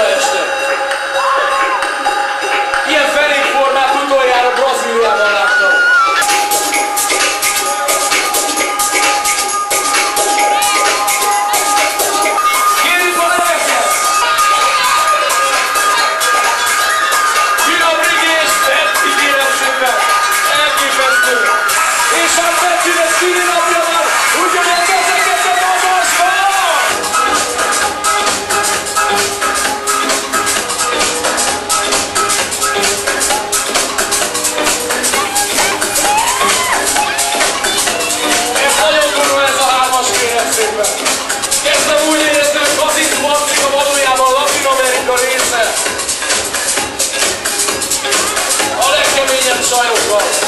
este. Ilyen fenékformát utoljára Brazíliában láttam. Kérjük a lelket! Finom rigés, Betty kérem szépen! Elképesztő! És a Bettynek szülinapja van, ugyanott ezeket a magasban! Kezdem úgy érezni, hogy Brazília valójában Latin Amerika része. A legkeményebb csajokkal.